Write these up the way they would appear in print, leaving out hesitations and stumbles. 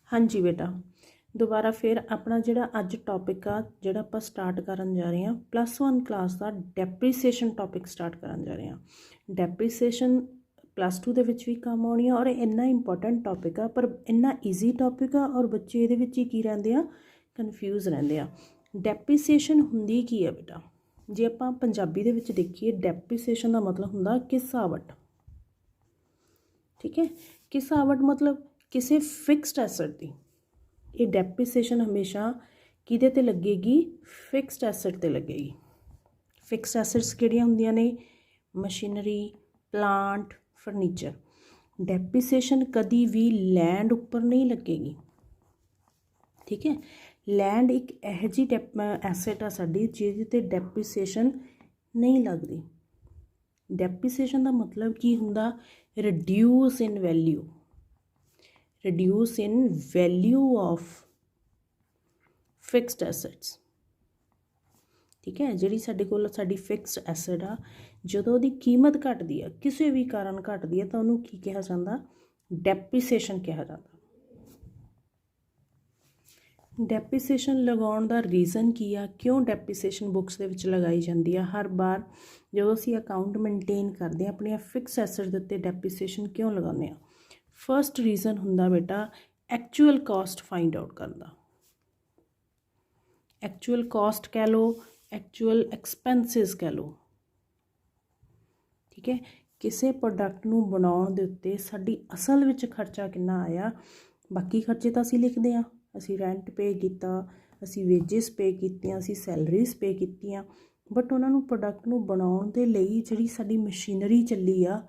हाँ जी बेटा, ਦੁਬਾਰਾ ਫਿਰ ਆਪਣਾ ਜਿਹੜਾ ਅੱਜ ਟੌਪਿਕ ਆ ਜਿਹੜਾ ਆਪਾਂ ਸਟਾਰਟ ਕਰਨ ਜਾ ਰਹੇ ਹਾਂ +1 ਕਲਾਸ ਦਾ ਡੈਪਰੀਸੀਏਸ਼ਨ ਟੌਪਿਕ ਸਟਾਰਟ ਕਰਨ ਜਾ ਰਹੇ ਹਾਂ। ਡੈਪਰੀਸੀਏਸ਼ਨ +2 ਦੇ ਵਿੱਚ ਵੀ ਕੰਮ ਆਉਣੀ ਆ ਔਰ ਇੰਨਾ ਇੰਪੋਰਟੈਂਟ ਟੌਪਿਕ ਆ, ਪਰ ਇੰਨਾ ਈਜ਼ੀ ਟੌਪਿਕ ਆ ਔਰ ਬੱਚੇ ਇਹਦੇ ਵਿੱਚ ਹੀ ਕੀ ਰਹਿੰਦੇ ਆ, ਕਨਫਿਊਜ਼ ਰਹਿੰਦੇ ਆ। ਡੈਪਰੀਸੀਏਸ਼ਨ ਹੁੰਦੀ ਕੀ ਆ ਬੇਟਾ? ਜੇ ਆਪਾਂ ਪੰਜਾਬੀ ਦੇ ਵਿੱਚ ਦੇਖੀਏ, ਡੈਪਰੀਸੀਏਸ਼ਨ ਦਾ ਮਤਲਬ ਹੁੰਦਾ ਕਿਸਾਵਟ। ਠੀਕ ਹੈ, ਕਿਸਾਵਟ ਮਤਲਬ ਕਿਸੇ ਫਿਕਸਡ ਐਸਟ ਦੀ। ਇਹ ਡੈਪਰੀਸੀਏਸ਼ਨ ਹਮੇਸ਼ਾ ਕਿਹਦੇ ਤੇ ਲੱਗੇਗੀ? ਫਿਕਸਡ ਐਸਟ ਤੇ ਲੱਗੇਗੀ। ਫਿਕਸਡ ਐਸਟਸ ਕਿਹੜੀਆਂ ਹੁੰਦੀਆਂ ਨੇ? Machinery, plant, furniture. ਡੈਪਰੀਸੀਏਸ਼ਨ ਕਦੀ ਵੀ ਲੈਂਡ ਉੱਪਰ ਨਹੀਂ ਲੱਗੇਗੀ। ਠੀਕ ਹੈ, ਲੈਂਡ ਇੱਕ ਇਹੋ ਜਿਹੀ ਐਸਟ ਆ ਸਾਡੀ ਜਿਹਦੇ ਤੇ ਡੈਪਰੀਸੀਏਸ਼ਨ ਨਹੀਂ ਲੱਗਦੀ। ਡੈਪਰੀਸੀਏਸ਼ਨ ਦਾ ਮਤਲਬ ਕੀ ਹੁੰਦਾ? Reduce in value. reduce in value of fixed assets। ठीक है, ਜਿਹੜੀ ਸਾਡੇ ਕੋਲ ਸਾਡੀ ਫਿਕਸਡ ਐਸਟ ਆ, ਜਦੋਂ ਉਹਦੀ ਕੀਮਤ ਘਟਦੀ ਆ, ਕਿਸੇ ਵੀ ਕਾਰਨ ਘਟਦੀ ਆ, ਤਾਂ ਉਹਨੂੰ ਕੀ ਕਿਹਾ ਜਾਂਦਾ? ਡੈਪਰੀਸੀਏਸ਼ਨ ਕਿਹਾ ਜਾਂਦਾ। ਡੈਪਰੀਸੀਏਸ਼ਨ ਲਗਾਉਣ ਦਾ ਰੀਜ਼ਨ ਕੀ ਆ? ਕਿਉਂ ਡੈਪਰੀਸੀਏਸ਼ਨ ਬੁੱਕਸ ਦੇ ਵਿੱਚ ਲਗਾਈ ਜਾਂਦੀ ਆ? ਹਰ ਵਾਰ ਜਦੋਂ ਅਸੀਂ ਅਕਾਊਂਟ ਮੇਨਟੇਨ ਕਰਦੇ ਹਾਂ ਆਪਣੀਆਂ ਫਿਕਸਡ ਐਸਟ ਦੇ ਉੱਤੇ ਡੈਪਰੀਸੀਏਸ਼ਨ ਕਿਉਂ ਲਗਾਉਂਦੇ ਹਾਂ? ਫਸਟ ਰੀਜ਼ਨ ਹੁੰਦਾ ਬੇਟਾ ਐਕਚੁਅਲ ਕਾਸਟ ਫਾਈਂਡ ਆਊਟ ਕਰਨ ਦਾ। ਐਕਚੁਅਲ ਕਾਸਟ ਕਹਿ ਲਓ, ਐਕਚੁਅਲ ਐਕਸਪੈਂਸਿਸ ਕਹਿ ਲਓ। ਠੀਕ ਹੈ, ਕਿਸੇ ਪ੍ਰੋਡਕਟ ਨੂੰ ਬਣਾਉਣ ਦੇ ਉੱਤੇ ਸਾਡੀ ਅਸਲ ਵਿੱਚ ਖਰਚਾ ਕਿੰਨਾ ਆਇਆ। ਬਾਕੀ ਖਰਚੇ ਤਾਂ ਅਸੀਂ ਲਿਖਦੇ ਹਾਂ, ਅਸੀਂ ਰੈਂਟ ਪੇ ਕੀਤਾ, ਅਸੀਂ ਵੇਜਿਸ ਪੇ ਕੀਤੀਆਂ, ਅਸੀਂ ਸੈਲਰੀਜ਼ ਪੇ ਕੀਤੀਆਂ, ਬਟ ਉਹਨਾਂ ਨੂੰ ਪ੍ਰੋਡਕਟ ਨੂੰ ਬਣਾਉਣ ਦੇ ਲਈ ਜਿਹੜੀ ਸਾਡੀ ਮਸ਼ੀਨਰੀ ਚੱਲੀ ਆ,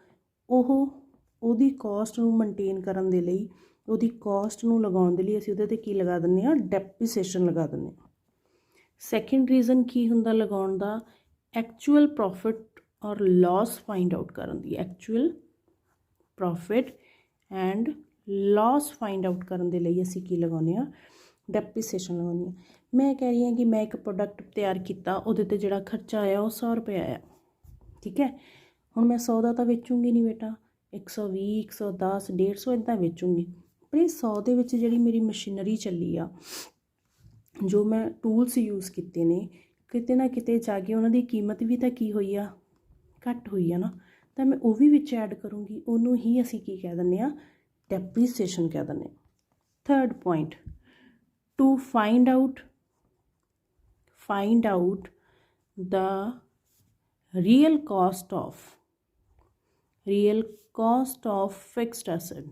ਉਹਦੀ ਕਾਸਟ ਨੂੰ ਮੇਨਟੇਨ ਕਰਨ ਦੇ ਲਈ, ਉਹਦੀ ਕਾਸਟ ਨੂੰ ਲਗਾਉਣ ਦੇ ਲਈ ਅਸੀਂ ਉਹਦੇ 'ਤੇ ਕੀ ਲਗਾ ਦਿੰਦੇ ਹਾਂ? ਡੈਪਰੀਸੀਏਸ਼ਨ ਲਗਾ ਦਿੰਦੇ ਹਾਂ। ਸੈਕਿੰਡ ਰੀਜ਼ਨ ਕੀ ਹੁੰਦਾ ਲਗਾਉਣ ਦਾ? ਐਕਚੁਅਲ ਪ੍ਰੋਫਿਟ ਔਰ ਲਾਸ ਫਾਈਂਡ ਆਊਟ ਕਰਨ ਦੀ। Actual profit and loss find out ਕਰਨ ਦੇ ਲਈ ਅਸੀਂ ਕੀ ਲਗਾਉਂਦੇ ਹਾਂ? ਡੈਪਰੀਸੀਏਸ਼ਨ ਲਗਾਉਂਦੇ ਹਾਂ। ਮੈਂ ਕਹਿ ਰਹੀ ਹਾਂ ਕਿ ਮੈਂ ਇੱਕ ਪ੍ਰੋਡਕਟ ਤਿਆਰ ਕੀਤਾ, ਉਹਦੇ 'ਤੇ ਜਿਹੜਾ ਖਰਚਾ ਆਇਆ ਉਹ 100 ਰੁਪਏ ਆਇਆ। ਠੀਕ ਹੈ, ਹੁਣ ਮੈਂ 100 ਦਾ ਤਾਂ ਵੇਚੂੰਗੀ ਨਹੀਂ ਬੇਟਾ, 120, 110, 150 ਇੱਦਾਂ ਵੇਚੂੰਗੀ। ਪਰ ਇਹ 100 ਦੇ ਵਿੱਚ ਜਿਹੜੀ ਮੇਰੀ ਮਸ਼ੀਨਰੀ ਚੱਲੀ ਆ, ਜੋ ਮੈਂ ਟੂਲਸ ਯੂਜ਼ ਕੀਤੇ ਨੇ, ਕਿਤੇ ਨਾ ਕਿਤੇ ਜਾ ਕੇ ਉਹਨਾਂ ਦੀ ਕੀਮਤ ਵੀ ਤਾਂ ਕੀ ਹੋਈ ਆ? ਘੱਟ ਹੋਈ ਆ ਨਾ। ਤਾਂ ਮੈਂ ਉਹ ਵੀ ਵਿੱਚ ਐਡ ਕਰੂੰਗੀ, ਉਹਨੂੰ ਹੀ ਅਸੀਂ ਕੀ ਕਹਿ ਦਿੰਦੇ ਹਾਂ? ਡੈਪਰੀਸੀਏਸ਼ਨ ਕਹਿ ਦਿੰਦੇ ਹਾਂ। Third point, to find out the real cost of fixed asset.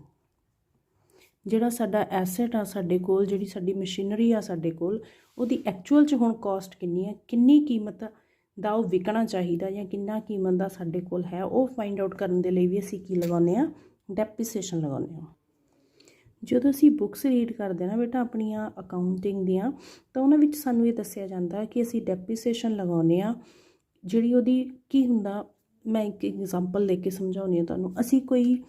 ਜਿਹੜਾ ਸਾਡਾ ਐਸਟ ਆ ਸਾਡੇ ਕੋਲ, ਜਿਹੜੀ ਸਾਡੀ ਮਸ਼ੀਨਰੀ ਆ ਸਾਡੇ ਕੋਲ, ਉਹਦੀ ਐਕਚੁਅਲ 'ਚ ਹੁਣ ਕਾਸਟ ਕਿੰਨੀ ਹੈ, ਕਿੰਨੀ ਕੀਮਤ ਦਾ ਉਹ ਵਿਕਣਾ ਚਾਹੀਦਾ ਜਾਂ ਕਿੰਨਾ ਕੀਮਤ ਦਾ ਸਾਡੇ ਕੋਲ ਹੈ, ਉਹ ਫਾਈਂਡ ਆਊਟ ਕਰਨ ਦੇ ਲਈ ਵੀ ਅਸੀਂ ਕੀ ਲਗਾਉਂਦੇ ਹਾਂ? ਡੈਪਰੀਸੀਏਸ਼ਨ ਲਗਾਉਂਦੇ ਹਾਂ। ਜਦੋਂ ਅਸੀਂ ਬੁੱਕਸ ਰੀਡ ਕਰਦੇ ਹਾਂ ਨਾ ਬੇਟਾ ਆਪਣੀਆਂ ਅਕਾਊਂਟਿੰਗ ਦੀਆਂ, ਤਾਂ ਉਹਨਾਂ ਵਿੱਚ ਸਾਨੂੰ ਇਹ ਦੱਸਿਆ ਜਾਂਦਾ ਕਿ ਅਸੀਂ ਡੈਪਰੀਸੀਏਸ਼ਨ ਲਗਾਉਂਦੇ ਹਾਂ। ਜਿਹੜੀ ਉਹਦੀ ਕੀ ਹੁੰਦਾ, ਮੈਂ ਇੱਕ ਐਗਜ਼ਾਮਪਲ ਦੇ ਕੇ ਸਮਝਾਉਂਦੀ ਹਾਂ ਤੁਹਾਨੂੰ। ਅਸੀਂ ਕੋਈ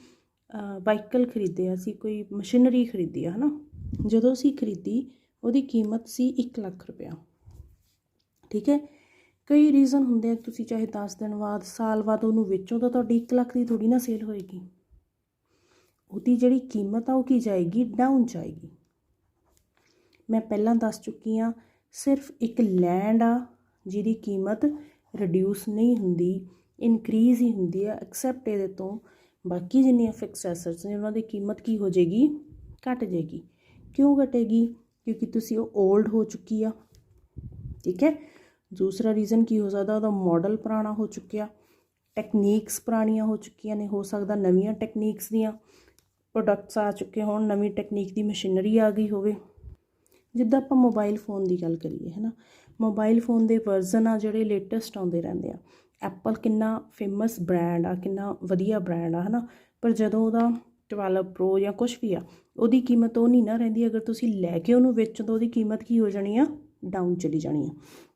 ਵਾਹੀਕਲ ਖਰੀਦਿਆ, ਅਸੀਂ ਕੋਈ ਮਸ਼ੀਨਰੀ ਖਰੀਦੀ ਆ, ਹੈ ਨਾ। ਜਦੋਂ ਅਸੀਂ ਖਰੀਦੀ, ਉਹਦੀ ਕੀਮਤ ਸੀ 1 ਲੱਖ ਰੁਪਇਆ। ਠੀਕ ਹੈ, ਕਈ ਰੀਜ਼ਨ ਹੁੰਦੇ ਆ, ਤੁਸੀਂ ਚਾਹੇ 10 ਦਿਨ ਬਾਅਦ, ਸਾਲ ਬਾਅਦ ਉਹਨੂੰ ਵੇਚੋ, ਤਾਂ ਤੁਹਾਡੀ 1 ਲੱਖ ਦੀ ਥੋੜ੍ਹੀ ਨਾ ਸੇਲ ਹੋਏਗੀ। ਉਹਦੀ ਜਿਹੜੀ ਕੀਮਤ ਆ ਉਹ ਕੀ ਜਾਏਗੀ? ਡਾਊਨ ਜਾਏਗੀ। ਮੈਂ ਪਹਿਲਾਂ ਦੱਸ ਚੁੱਕੀ ਹਾਂ, ਸਿਰਫ ਇੱਕ ਲੈਂਡ ਆ ਜਿਹਦੀ ਕੀਮਤ ਰਿਡਿਊਸ ਨਹੀਂ ਹੁੰਦੀ, ਇਨਕਰੀਜ਼ ਹੀ ਹੁੰਦੀ ਆ, ਐਕਸੈਪਟ ਇਹਦੇ ਤੋਂ ਬਾਕੀ ਜਿੰਨੀਆਂ ਫਿਕਸਡ ਐਸਟਸ ਨੇ ਉਹਨਾਂ ਦੀ ਕੀਮਤ ਕੀ ਹੋ ਜਾਏਗੀ? ਘਟ ਜਾਏਗੀ। ਕਿਉਂ ਘਟੇਗੀ? ਕਿਉਂਕਿ ਤੁਸੀਂ ਉਹ ਓਲਡ ਹੋ ਚੁੱਕੀ ਆ। ਠੀਕ ਹੈ, ਦੂਸਰਾ ਰੀਜ਼ਨ ਕੀ ਹੋ ਸਕਦਾ? ਉਹਦਾ ਮਾਡਲ ਪੁਰਾਣਾ ਹੋ ਚੁੱਕਿਆ, ਟੈਕਨੀਕਸ ਪੁਰਾਣੀਆਂ ਹੋ ਚੁੱਕੀਆਂ ਨੇ। ਹੋ ਸਕਦਾ ਨਵੀਆਂ ਟੈਕਨੀਕਸ ਦੀਆਂ ਪ੍ਰੋਡਕਟਸ ਆ ਚੁੱਕੇ ਹੋਣ, ਨਵੀਂ ਟੈਕਨੀਕ ਦੀ ਮਸ਼ੀਨਰੀ ਆ ਗਈ ਹੋਵੇ। ਜਿੱਦਾਂ ਆਪਾਂ ਮੋਬਾਈਲ ਫੋਨ ਦੀ ਗੱਲ ਕਰੀਏ, ਹੈ ਨਾ, ਮੋਬਾਈਲ ਫੋਨ ਦੇ ਵਰਜ਼ਨ ਆ ਜਿਹੜੇ ਲੇਟੈਸਟ ਆਉਂਦੇ ਰਹਿੰਦੇ ਆ। ਐਪਲ ਕਿੰਨਾ ਫੇਮਸ ਬ੍ਰੈਂਡ ਆ, ਕਿੰਨਾ ਵਧੀਆ ਬ੍ਰੈਂਡ ਆ, ਹੈ ਨਾ, ਪਰ ਜਦੋਂ ਉਹਦਾ 12 ਪ੍ਰੋ ਜਾਂ ਕੁਛ ਵੀ ਆ, ਉਹਦੀ ਕੀਮਤ ਉਹ ਨਹੀਂ ਨਾ ਰਹਿੰਦੀ। ਅਗਰ ਤੁਸੀਂ ਲੈ ਕੇ ਉਹਨੂੰ ਵੇਚੋ ਤਾਂ ਉਹਦੀ ਕੀਮਤ ਕੀ ਹੋ ਜਾਣੀ ਆ? ਡਾਊਨ ਚਲੀ ਜਾਣੀ ਆ।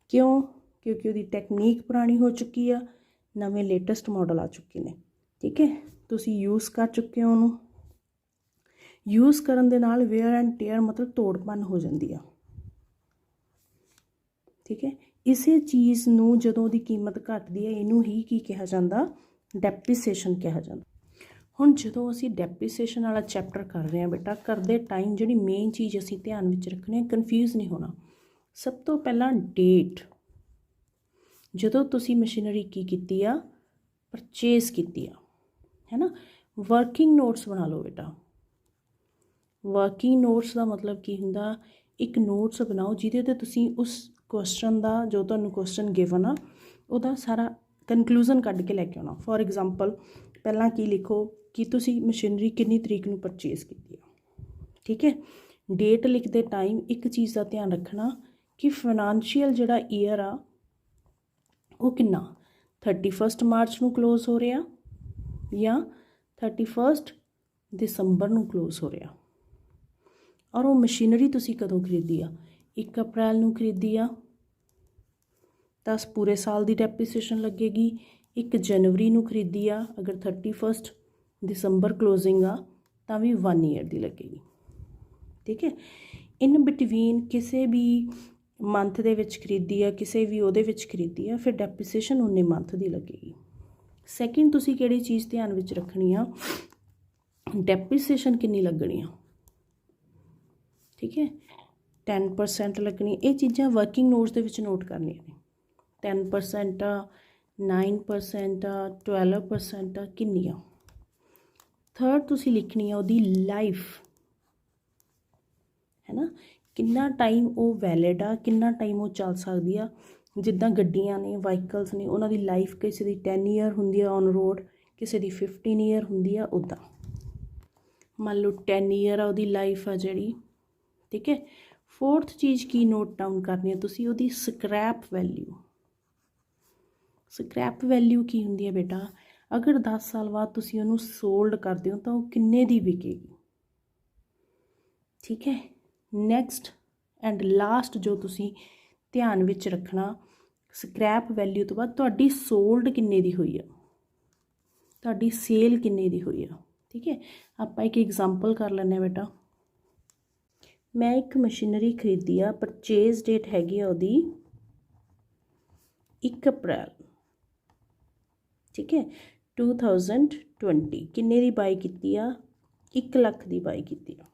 ਕਿਉਂ? ਕਿਉਂਕਿ ਉਹਦੀ ਟੈਕਨੀਕ ਪੁਰਾਣੀ ਹੋ ਚੁੱਕੀ ਆ, ਨਵੇਂ ਲੇਟੈਸਟ ਮਾਡਲ ਆ ਚੁੱਕੇ ਨੇ। ਠੀਕ ਹੈ, ਤੁਸੀਂ ਯੂਜ਼ ਕਰ ਚੁੱਕੇ ਹੋ ਉਹਨੂੰ। ਯੂਜ਼ ਕਰਨ ਦੇ ਨਾਲ ਵੇਅਰ ਐਂਡ ਟੇਅਰ ਮਤਲਬ ਤੋੜ ਭੰਨ ਹੋ ਜਾਂਦੀ ਆ। ਠੀਕ ਹੈ, ਇਸੇ ਚੀਜ਼ ਨੂੰ ਜਦੋਂ ਉਹਦੀ ਕੀਮਤ ਘਟਦੀ ਹੈ, ਇਹਨੂੰ ਹੀ ਕੀ ਕਿਹਾ ਜਾਂਦਾ? ਡੈਪਰੀਸੀਏਸ਼ਨ ਕਿਹਾ ਜਾਂਦਾ। ਹੁਣ ਜਦੋਂ ਅਸੀਂ ਡੈਪਰੀਸੀਏਸ਼ਨ ਵਾਲਾ ਚੈਪਟਰ ਕਰ ਰਹੇ ਹਾਂ ਬੇਟਾ, ਕਰਦੇ ਟਾਈਮ ਜਿਹੜੀ ਮੇਨ ਚੀਜ਼ ਅਸੀਂ ਧਿਆਨ ਵਿੱਚ ਰੱਖਣੀ ਹੈ, ਕਨਫਿਊਜ਼ ਨਹੀਂ ਹੋਣਾ। ਸਭ ਤੋਂ ਪਹਿਲਾਂ ਡੇਟ, ਜਦੋਂ ਤੁਸੀਂ ਮਸ਼ੀਨਰੀ ਕੀ ਕੀਤੀ ਆ, ਪਰਚੇਜ਼ ਕੀਤੀ ਆ, ਹੈ ਨਾ। ਵਰਕਿੰਗ ਨੋਟਸ ਬਣਾ ਲਓ ਬੇਟਾ। ਵਰਕਿੰਗ ਨੋਟਸ ਦਾ ਮਤਲਬ ਕੀ ਹੁੰਦਾ, ਇੱਕ ਨੋਟਸ ਬਣਾਓ ਜਿਹਦੇ 'ਤੇ ਤੁਸੀਂ ਉਸ ਕੁਐਸਚਨ ਦਾ, ਜੋ ਤੁਹਾਨੂੰ ਕੁਐਸਚਨ ਗਿਵਨ ਆ, ਉਹਦਾ ਸਾਰਾ ਕਨਕਲੂਜ਼ਨ ਕੱਢ ਕੇ ਲੈ ਕੇ ਆਉਣਾ। ਫੋਰ ਐਗਜ਼ਾਮਪਲ, ਪਹਿਲਾਂ ਕੀ ਲਿਖੋ ਕਿ ਤੁਸੀਂ ਮਸ਼ੀਨਰੀ ਕਿੰਨੀ ਤਰੀਕ ਨੂੰ ਪਰਚੇਜ਼ ਕੀਤੀ ਆ, ਠੀਕ ਹੈ। ਡੇਟ ਲਿਖਦੇ ਟਾਈਮ ਇੱਕ ਚੀਜ਼ ਦਾ ਧਿਆਨ ਰੱਖਣਾ ਕਿ ਫਾਈਨੈਂਸ਼ੀਅਲ ਜਿਹੜਾ ਈਅਰ ਆ ਉਹ ਕਿੰਨਾ, 31 ਮਾਰਚ ਨੂੰ ਕਲੋਜ਼ ਹੋ ਰਿਹਾ ਜਾਂ 31 ਦਸੰਬਰ ਨੂੰ ਕਲੋਜ਼ ਹੋ ਰਿਹਾ। ਔਰ ਉਹ ਮਸ਼ੀਨਰੀ ਤੁਸੀਂ ਕਦੋਂ ਖਰੀਦੀ ਆ, 1 ਅਪ੍ਰੈਲ ਨੂੰ ਖਰੀਦੀ ਆ ਤਾਂ ਪੂਰੇ ਸਾਲ ਦੀ ਡੈਪਰੀਸੀਏਸ਼ਨ ਲੱਗੇਗੀ। 1 ਜਨਵਰੀ ਨੂੰ ਖਰੀਦੀ ਆ, ਅਗਰ 31 ਦਸੰਬਰ ਕਲੋਜ਼ਿੰਗ ਆ ਤਾਂ ਵੀ 1 ਈਅਰ ਦੀ ਲੱਗੇਗੀ, ਠੀਕ ਹੈ। ਇਨ ਬਿਟਵੀਨ ਕਿਸੇ ਵੀ ਮੰਥ ਦੇ ਵਿੱਚ ਖਰੀਦੀ ਆ, ਕਿਸੇ ਵੀ ਉਹਦੇ ਵਿੱਚ ਖਰੀਦੀ ਆ, ਫਿਰ ਡੈਪਰੀਸੀਏਸ਼ਨ ਉਨੇ ਮੰਥ ਦੀ ਲੱਗੇਗੀ। ਸੈਕਿੰਡ, ਤੁਸੀਂ ਕਿਹੜੀ ਚੀਜ਼ ਧਿਆਨ ਵਿੱਚ ਰੱਖਣੀ ਆ, ਡੈਪਰੀਸੀਏਸ਼ਨ ਕਿੰਨੀ ਲੱਗਣੀ ਆ, ਠੀਕ ਹੈ। 10% ਲੱਗਣੀ। ਇਹ ਚੀਜ਼ਾਂ ਵਰਕਿੰਗ ਨੋਟਸ ਦੇ ਵਿੱਚ ਨੋਟ ਕਰਨੀਆਂ ਨੇ। 10% ਆ, 9% ਆ, 12% ਆ, ਕਿੰਨੀ ਆ। ਥਰਡ, ਤੁਸੀਂ ਲਿਖਣੀ ਆ ਉਹਦੀ ਲਾਈਫ, ਹੈ ਨਾ, ਕਿੰਨਾ ਟਾਈਮ ਉਹ ਵੈਲਿਡ ਆ, ਕਿੰਨਾ ਟਾਈਮ ਉਹ ਚੱਲ ਸਕਦੀ ਆ। ਜਿੱਦਾਂ ਗੱਡੀਆਂ ਨੇ, ਵਾਹੀਕਲਸ ਨੇ, ਉਹਨਾਂ ਦੀ ਲਾਈਫ ਕਿਸੇ ਦੀ 10 ਈਅਰ ਹੁੰਦੀ ਆ ਔਨ ਰੋਡ, ਕਿਸੇ ਦੀ 15 ਈਅਰ ਹੁੰਦੀ ਆ। ਉੱਦਾਂ ਮੰਨ ਲਓ 10 ਈਅਰ ਆ ਉਹਦੀ ਲਾਈਫ ਆ ਜਿਹੜੀ, ਠੀਕ ਹੈ। ਫੋਰਥ ਚੀਜ਼ ਕੀ ਨੋਟ ਡਾਊਨ ਕਰਨੀ ਹੈ ਤੁਸੀਂ, ਉਹਦੀ ਸਕ੍ਰੈਪ ਵੈਲਿਊ। ਸਕ੍ਰੈਪ ਵੈਲਿਊ ਕੀ ਹੁੰਦੀ ਹੈ ਬੇਟਾ, ਅਗਰ 10 ਸਾਲ ਬਾਅਦ ਤੁਸੀਂ ਉਹਨੂੰ ਸੋਲਡ ਕਰਦੇ ਹੋ ਤਾਂ ਉਹ ਕਿੰਨੇ ਦੀ ਵਿਕੇਗੀ, ਠੀਕ ਹੈ। ਨੈਕਸਟ ਐਂਡ ਲਾਸਟ ਜੋ ਤੁਸੀਂ ਧਿਆਨ ਵਿੱਚ ਰੱਖਣਾ, ਸਕ੍ਰੈਪ ਵੈਲਿਊ ਤੋਂ ਬਾਅਦ ਤੁਹਾਡੀ ਸੋਲਡ ਕਿੰਨੇ ਦੀ ਹੋਈ ਆ, ਤੁਹਾਡੀ ਸੇਲ ਕਿੰਨੇ ਦੀ ਹੋਈ ਆ, ਠੀਕ ਹੈ। ਆਪਾਂ ਇੱਕ ਐਗਜ਼ਾਮਪਲ ਕਰ ਲੈਂਦੇ ਹਾਂ ਬੇਟਾ। ਮੈਂ ਇੱਕ ਮਸ਼ੀਨਰੀ ਖਰੀਦੀ ਆ, ਪਰਚੇਜ਼ ਡੇਟ ਹੈਗੀ ਆ ਉਹਦੀ 1 ਅਪ੍ਰੈਲ, ਠੀਕ ਹੈ, 2020। ਕਿੰਨੇ ਦੀ ਬਾਈ ਕੀਤੀ ਆ, 1 ਲੱਖ ਦੀ ਬਾਈ ਕੀਤੀ ਆ,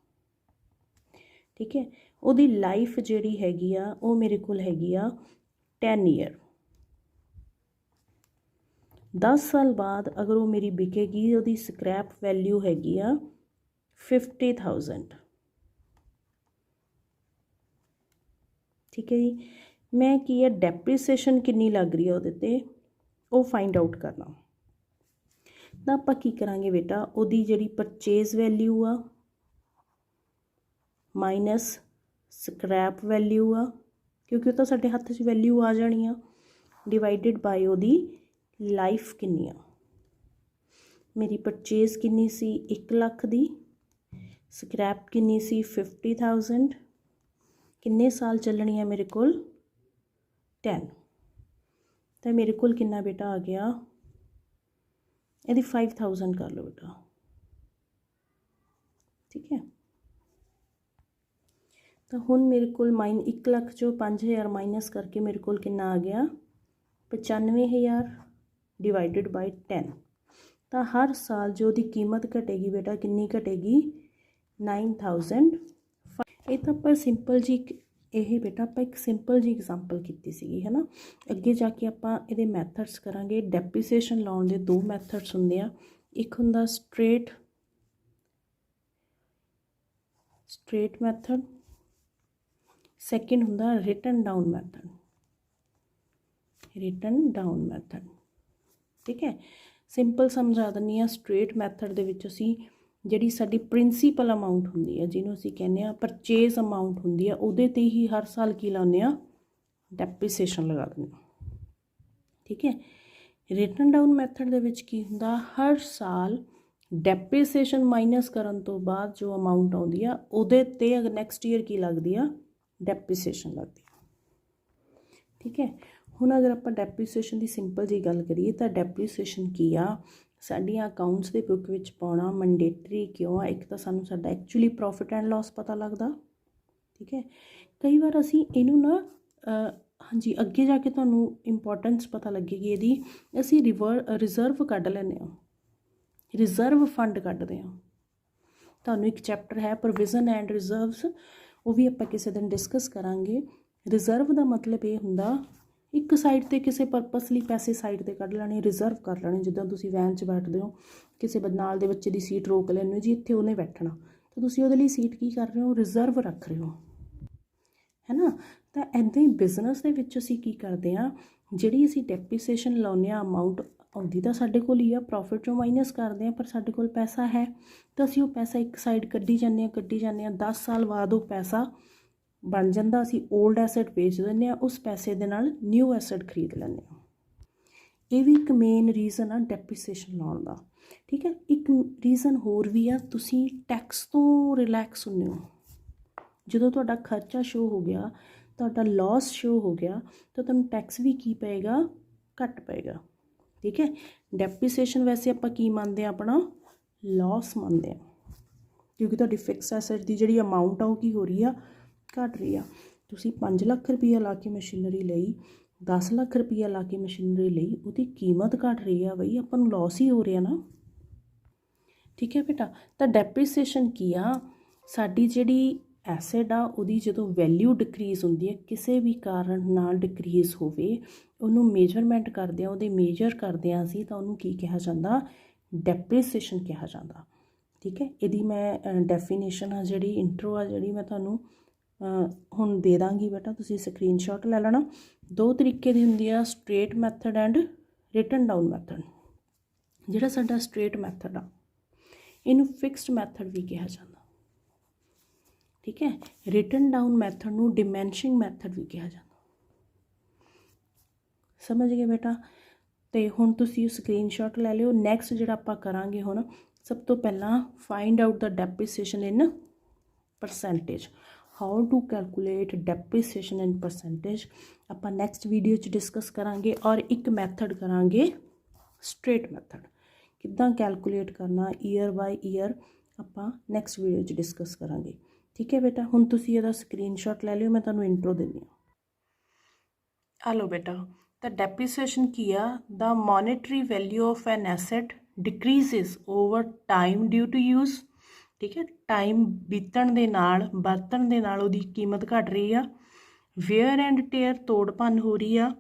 ਠੀਕ ਹੈ। ਉਹਦੀ ਲਾਈਫ ਜਿਹੜੀ ਹੈਗੀ ਆ ਉਹ ਮੇਰੇ ਕੋਲ ਹੈਗੀ ਆ 10 ਈਅਰ। 10 ਸਾਲ ਬਾਅਦ ਅਗਰ ਉਹ ਮੇਰੀ ਵਿਕੇਗੀ, ਉਹਦੀ ਸਕ੍ਰੈਪ ਵੈਲਿਊ ਹੈਗੀ ਆ 50,000, ਠੀਕ ਹੈ ਜੀ। ਮੈਂ ਕੀ ਹੈ, ਡੈਪਰੀਸੀਏਸ਼ਨ ਕਿੰਨੀ ਲੱਗ ਰਹੀ ਹੈ ਉਹਦੇ 'ਤੇ, ਉਹ ਫਾਈਂਡ ਆਊਟ ਕਰਨਾ। ਤਾਂ ਆਪਾਂ ਕੀ ਕਰਾਂਗੇ ਬੇਟਾ, ਉਹਦੀ ਜਿਹੜੀ ਪਰਚੇਜ਼ ਵੈਲਿਊ ਆ ਮਾਈਨਸ ਸਕ੍ਰੈਪ ਵੈਲਿਊ ਆ, ਕਿਉਂਕਿ ਉਹ ਤਾਂ ਸਾਡੇ ਹੱਥ 'ਚ ਵੈਲਿਊ ਆ ਜਾਣੀ ਆ, ਡਿਵਾਈਡਡ ਬਾਈ ਉਹਦੀ ਲਾਈਫ ਕਿੰਨੀ ਆ। ਮੇਰੀ ਪਰਚੇਜ਼ ਕਿੰਨੀ ਸੀ, 1 ਲੱਖ ਦੀ, ਸਕ੍ਰੈਪ ਕਿੰਨੀ ਸੀ, 50,000। ਕਿੰਨੇ ਸਾਲ ਚੱਲਣੀ ਹੈ ਮੇਰੇ ਕੋਲ, 10। ਤਾਂ ਮੇਰੇ ਕੋਲ ਕਿੰਨਾ ਬੇਟਾ ਆ ਗਿਆ, ਇਹਦੀ 5,000 ਕਰ ਲਓ ਬੇਟਾ, ਠੀਕ ਹੈ। ਤਾਂ ਹੁਣ ਮੇਰੇ ਕੋਲ 1 ਲੱਖ 'ਚੋਂ 5,000 ਮਾਈਨਸ ਕਰਕੇ ਮੇਰੇ ਕੋਲ ਕਿੰਨਾ ਆ ਗਿਆ, 95,000 ਡਿਵਾਈਡਡ ਬਾਈ 10। ਤਾਂ ਹਰ ਸਾਲ ਜੋ ਉਹਦੀ ਕੀਮਤ ਘਟੇਗੀ ਬੇਟਾ, ਕਿੰਨੀ ਘਟੇਗੀ, 9,000। ਇਹ ਤਾਂ ਆਪਾਂ ਸਿੰਪਲ ਜੀ, ਇਹ ਬੇਟਾ ਆਪਾਂ ਇੱਕ ਸਿੰਪਲ ਜੀ ਐਗਜ਼ਾਮਪਲ ਕੀਤੀ ਸੀਗੀ, ਹੈ ਨਾ। ਅੱਗੇ ਜਾ ਕੇ ਆਪਾਂ ਇਹਦੇ ਮੈਥਡਸ ਕਰਾਂਗੇ। ਡੈਪਰੀਸੀਏਸ਼ਨ ਲਾਉਣ ਦੇ 2 ਮੈਥਡਸ ਹੁੰਦੇ ਆ, ਇੱਕ ਹੁੰਦਾ ਸਟ੍ਰੇਟ ਮੈਥਡ, ਸੈਕਿੰਡ ਹੁੰਦਾ ਰਿਟਨ ਡਾਊਨ ਮੈਥਡ, ਠੀਕ ਹੈ। ਸਿੰਪਲ ਸਮਝਾ ਦਿੰਦੀ ਹਾਂ। ਸਟ੍ਰੇਟ ਮੈਥਡ ਦੇ ਵਿੱਚ ਅਸੀਂ ਜਿਹੜੀ ਸਾਡੀ ਪ੍ਰਿੰਸੀਪਲ ਅਮਾਊਂਟ ਹੁੰਦੀ ਹੈ, ਜਿਹਨੂੰ ਅਸੀਂ ਕਹਿੰਦੇ ਹਾਂ ਪਰਚੇਜ਼ ਅਮਾਊਂਟ ਹੁੰਦੀ ਆ, ਉਹਦੇ 'ਤੇ ਹੀ ਹਰ ਸਾਲ ਕੀ ਲਾਉਂਦੇ ਆ, ਡੈਪਰੀਸੀਏਸ਼ਨ ਲਗਾ ਦਿੰਦੇ ਹਾਂ, ਠੀਕ ਹੈ। ਰਿਟਨ ਡਾਊਨ ਮੈਥਡ ਦੇ ਵਿੱਚ ਕੀ ਹੁੰਦਾ, ਹਰ ਸਾਲ ਡੈਪਰੀਸੀਏਸ਼ਨ ਮਾਈਨਸ ਕਰਨ ਤੋਂ ਬਾਅਦ ਜੋ ਅਮਾਊਂਟ ਆਉਂਦੀ ਆ ਉਹਦੇ 'ਤੇ ਅਗਰ ਨੈਕਸਟ ਈਅਰ ਕੀ ਲੱਗਦੀ ਆ, ਡੈਪਰੀਸੀਏਸ਼ਨ ਲੱਗਦੀ ਆ, ਠੀਕ ਹੈ। ਹੁਣ ਅਗਰ ਆਪਾਂ ਡੈਪਰੀਸੀਏਸ਼ਨ ਦੀ ਸਿੰਪਲ ਜੀ ਗੱਲ ਕਰੀਏ ਤਾਂ ਡੈਪਰੀਸੀਏਸ਼ਨ ਕੀ ਆ, ਸਾਡੀਆਂ ਅਕਾਊਂਟਸ ਦੇ ਬੁੱਕ ਵਿੱਚ ਪਾਉਣਾ ਮੈਂਡੇਟਰੀ ਕਿਉਂ ਆ। ਇੱਕ ਤਾਂ ਸਾਨੂੰ ਸਾਡਾ ਐਕਚੁਅਲੀ ਪ੍ਰੋਫਿਟ ਐਂਡ ਲਾਸ ਪਤਾ ਲੱਗਦਾ, ਠੀਕ ਹੈ। ਕਈ ਵਾਰ ਅਸੀਂ ਇਹਨੂੰ ਨਾ ਹਾਂਜੀ ਅੱਗੇ ਜਾ ਕੇ ਤੁਹਾਨੂੰ ਇੰਪੋਰਟੈਂਸ ਪਤਾ ਲੱਗੇਗੀ ਇਹਦੀ, ਅਸੀਂ ਰਿਜ਼ਰਵ ਕੱਢ ਲੈਂਦੇ ਹਾਂ, ਰਿਜ਼ਰਵ ਫੰਡ ਕੱਢਦੇ ਹਾਂ। ਤੁਹਾਨੂੰ ਇੱਕ ਚੈਪਟਰ ਹੈ ਪ੍ਰੋਵੀਜ਼ਨ ਐਂਡ ਰਿਜ਼ਰਵਸ, ਉਹ ਵੀ ਆਪਾਂ ਕਿਸੇ ਦਿਨ ਡਿਸਕਸ ਕਰਾਂਗੇ। ਰਿਜ਼ਰਵ ਦਾ ਮਤਲਬ ਇਹ ਹੁੰਦਾ ਇੱਕ ਸਾਈਡ 'ਤੇ ਕਿਸੇ ਪਰਪਸ ਲਈ ਪੈਸੇ ਸਾਈਡ 'ਤੇ ਕੱਢ ਲੈਣੇ, ਰਿਜ਼ਰਵ ਕਰ ਲੈਣੇ। ਜਿੱਦਾਂ ਤੁਸੀਂ ਵੈਨ 'ਚ ਬੈਠਦੇ ਹੋ, ਕਿਸੇ ਨਾਲ ਦੇ ਬੱਚੇ ਦੀ ਸੀਟ ਰੋਕ ਲੈਂਦੇ ਹੋ ਜੀ, ਇੱਥੇ ਉਹਨੇ ਬੈਠਣਾ, ਤਾਂ ਤੁਸੀਂ ਉਹਦੇ ਲਈ ਸੀਟ ਕੀ ਕਰ ਰਹੇ ਹੋ, ਰਿਜ਼ਰਵ ਰੱਖ ਰਹੇ ਹੋ, ਹੈ ਨਾ। ਤਾਂ ਇੱਦਾਂ ਹੀ ਬਿਜ਼ਨਸ ਦੇ ਵਿੱਚ ਅਸੀਂ ਕੀ ਕਰਦੇ ਹਾਂ, ਜਿਹੜੀ ਅਸੀਂ ਡੈਪਰੀਸੀਏਸ਼ਨ ਲਾਉਂਦੇ ਹਾਂ ਅਮਾਊਂਟ ਆਉਂਦੀ ਤਾਂ ਸਾਡੇ ਕੋਲ ਹੀ ਆ, ਪ੍ਰੋਫਿਟ 'ਚੋਂ ਮਾਈਨਸ ਕਰਦੇ ਹਾਂ, ਪਰ ਸਾਡੇ ਕੋਲ ਪੈਸਾ ਹੈ ਤਾਂ ਅਸੀਂ ਉਹ ਪੈਸਾ ਇੱਕ ਸਾਈਡ ਕੱਢੀ ਜਾਂਦੇ ਹਾਂ। 10 ਸਾਲ ਬਾਅਦ ਉਹ ਪੈਸਾ ਬਣ ਜਾਂਦਾ, ਅਸੀਂ ਓਲਡ ਐਸਟ ਵੇਚ ਦਿੰਦੇ ਹਾਂ, ਉਸ ਪੈਸੇ ਦੇ ਨਾਲ ਨਿਊ ਐਸਟ ਖਰੀਦ ਲੈਂਦੇ ਹਾਂ। ਇਹ ਵੀ ਇੱਕ ਮੇਨ ਰੀਜ਼ਨ ਆ ਡੈਪਰੀਸੀਏਸ਼ਨ ਲਾਉਣ ਦਾ, ਠੀਕ ਹੈ। ਇੱਕ ਰੀਜ਼ਨ ਹੋਰ ਵੀ ਆ, ਤੁਸੀਂ ਟੈਕਸ ਤੋਂ ਰਿਲੈਕਸ ਹੁੰਦੇ ਹੋ। ਜਦੋਂ ਤੁਹਾਡਾ ਖਰਚਾ ਸ਼ੋ ਹੋ ਗਿਆ, ਤੁਹਾਡਾ ਲਾਸ ਸ਼ੋ ਹੋ ਗਿਆ, ਤਾਂ ਤੁਹਾਨੂੰ ਟੈਕਸ ਵੀ ਕੀ ਪਏਗਾ, ਘੱਟ ਪਏਗਾ, ਠੀਕ ਹੈ। ਡੈਪਰੀਸੀਏਸ਼ਨ ਵੈਸੇ ਆਪਾਂ ਕੀ ਮੰਨਦੇ ਹਾਂ, ਆਪਣਾ ਲਾਸ ਮੰਨਦੇ ਹਾਂ, ਕਿਉਂਕਿ ਤੁਹਾਡੀ ਫਿਕਸ ਐਸਟ ਦੀ ਜਿਹੜੀ ਅਮਾਊਂਟ ਆ ਉਹ ਕੀ ਹੋ ਰਹੀ ਆ, ਘੱਟ ਰਹੀ ਆ। ਤੁਸੀਂ 5 ਲੱਖ ਰੁਪਈਆ ਲਾ ਕੇ ਮਸ਼ੀਨਰੀ ਲਈ, 10 ਲੱਖ ਰੁਪਈਆ ਲਾ ਕੇ ਮਸ਼ੀਨਰੀ ਲਈ, ਉਹਦੀ ਕੀਮਤ ਘੱਟ ਰਹੀ ਆ ਬਈ, ਆਪਾਂ ਨੂੰ ਲਾਸ ਹੀ ਹੋ ਰਿਹਾ ਨਾ, ਠੀਕ ਹੈ ਬੇਟਾ। ਤਾਂ ਡੈਪਰੀਸੀਏਸ਼ਨ ਕੀ ਆ, ਸਾਡੀ ਜਿਹੜੀ ਐਸਿਡ ਆ ਉਹਦੀ ਜਦੋਂ ਵੈਲਿਊ ਡਿਕਰੀਜ਼ ਹੁੰਦੀ ਹੈ, ਕਿਸੇ ਵੀ ਕਾਰਨ ਨਾਲ ਡਿਕਰੀਜ਼ ਹੋਵੇ, ਉਹਨੂੰ ਮੇਜਰਮੈਂਟ ਕਰਦੇ ਹਾਂ, ਉਹਦੇ ਮੇਜਰ ਕਰਦੇ ਹਾਂ ਅਸੀਂ, ਤਾਂ ਉਹਨੂੰ ਕੀ ਕਿਹਾ ਜਾਂਦਾ, ਡੈਪਰੀਸੀਏਸ਼ਨ ਕਿਹਾ ਜਾਂਦਾ, ਠੀਕ ਹੈ। ਇਹਦੀ ਮੈਂ ਡੈਫੀਨੇਸ਼ਨ ਆ ਜਿਹੜੀ ਇੰਟਰੋ ਆ ਜਿਹੜੀ ਮੈਂ ਤੁਹਾਨੂੰ ਹੁਣ ਦੇ ਦਾਂਗੀ ਬੇਟਾ, ਤੁਸੀਂ ਸਕਰੀਨਸ਼ਾਟ ਲੈ ਲੈਣਾ। 2 ਤਰੀਕੇ ਦੀ ਹੁੰਦੀ ਆ, straight method and written down method. ਜਿਹੜਾ ਸਾਡਾ ਸਟ੍ਰੇਟ ਮੈਥਡ ਆ, ਇਹਨੂੰ ਫਿਕਸਡ ਮੈਥਡ ਵੀ ਕਿਹਾ ਜਾਂਦਾ, ਠੀਕ ਹੈ। ਰਿਟਨ ਡਾਊਨ ਮੈਥਡ ਨੂੰ ਡਿਮੈਂਸ਼ਿੰਗ ਮੈਥਡ ਵੀ ਕਿਹਾ ਜਾਂਦਾ, ਸਮਝ ਗਏ ਬੇਟਾ। ਤੇ ਹੁਣ ਤੁਸੀਂ ਸਕਰੀਨਸ਼ਾਟ ਲੈ ਲਿਓ। ਨੈਕਸਟ ਜਿਹੜਾ ਆਪਾਂ ਕਰਾਂਗੇ ਹੁਣ, ਸਭ ਤੋਂ ਪਹਿਲਾਂ find out the depreciation in percentage, how to calculate depreciation in percentage, ਆਪਾਂ ਨੈਕਸਟ ਵੀਡੀਓ 'ਚ ਡਿਸਕਸ ਕਰਾਂਗੇ। ਔਰ ਇੱਕ ਮੈਥਡ ਕਰਾਂਗੇ ਸਟ੍ਰੇਟ ਮੈਥਡ, ਕਿੱਦਾਂ ਕੈਲਕੂਲੇਟ ਕਰਨਾ ਈਅਰ ਬਾਈ ਈਅਰ, ਆਪਾਂ ਨੈਕਸਟ ਵੀਡੀਓ 'ਚ ਡਿਸਕਸ ਕਰਾਂਗੇ, ਠੀਕ ਹੈ ਬੇਟਾ। ਹੁਣ ਤੁਸੀਂ ਇਹਦਾ ਸਕਰੀਨਸ਼ਾਟ ਲੈ ਲਿਓ, ਮੈਂ ਤੁਹਾਨੂੰ ਇੰਟਰੋ ਦਿੰਦੀ ਹਾਂ। ਆ ਲਓ ਬੇਟਾ, ਤਾਂ ਡੈਪਰੀਸੀਏਸ਼ਨ ਕੀ ਆ, the monetary value of an asset decreases over time due to use, ਠੀਕ ਹੈ। ਟਾਈਮ ਬੀਤਣ ਦੇ ਨਾਲ, ਵਰਤਣ ਦੇ ਨਾਲ ਉਹਦੀ ਕੀਮਤ ਘਟ ਰਹੀ ਆ। ਵੇਅਰ ਐਂਡ ਟੇਅਰ, ਤੋੜ ਭੰਨ ਹੋ ਰਹੀ ਆ।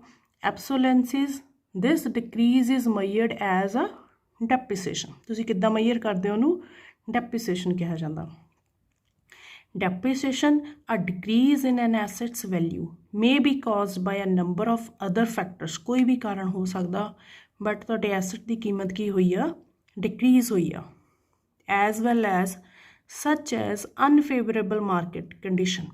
ਐਬਸੋਲੈਂਸਿਸ, ਦਿਸ ਡਿਕਰੀਜ਼ ਇਜ਼ ਮਈਅਰਡ ਐਜ਼ ਅ ਡੈਪਰੀਸੀਏਸ਼ਨ। ਤੁਸੀਂ ਕਿੱਦਾਂ ਮਈਅਰ ਕਰਦੇ ਹੋ ਉਹਨੂੰ, ਡੈਪਰੀਸੀਏਸ਼ਨ ਕਿਹਾ ਜਾਂਦਾ। Depreciation, a decrease in an asset's value may be caused by a number of other factors, ਕੋਈ ਵੀ ਕਾਰਨ ਹੋ ਸਕਦਾ, ਬਟ ਤੁਹਾਡੇ ਐਸਟ ਦੀ ਕੀਮਤ ਕੀ ਹੋਈ ਆ, ਡਿਕਰੀਜ਼ ਹੋਈ ਆ। as well as such as unfavorable market condition,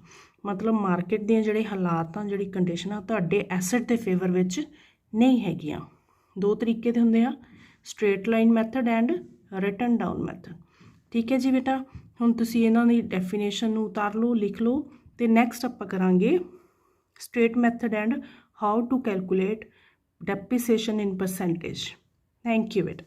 ਮਤਲਬ ਮਾਰਕੀਟ ਦੀਆਂ ਜਿਹੜੇ ਹਾਲਾਤ ਆ, ਜਿਹੜੀ ਕੰਡੀਸ਼ਨ ਆ, ਤੁਹਾਡੇ ਐਸਟ ਦੇ ਫੇਵਰ ਵਿੱਚ ਨਹੀਂ ਹੈਗੀਆਂ। 2 ਤਰੀਕੇ ਦੇ ਹੁੰਦੇ ਆ, straight line method and written down method, ਠੀਕ ਹੈ ਜੀ ਬੇਟਾ। ਹੁਣ ਤੁਸੀਂ ਇਹਨਾਂ ਦੀ ਡੈਫੀਨੇਸ਼ਨ ਨੂੰ ਉਤਾਰ ਲਓ, ਲਿਖ ਲਓ, ਅਤੇ ਨੈਕਸਟ ਆਪਾਂ ਕਰਾਂਗੇ straight method and how to calculate depreciation in percentage. Thank you ਬੇਟਾ।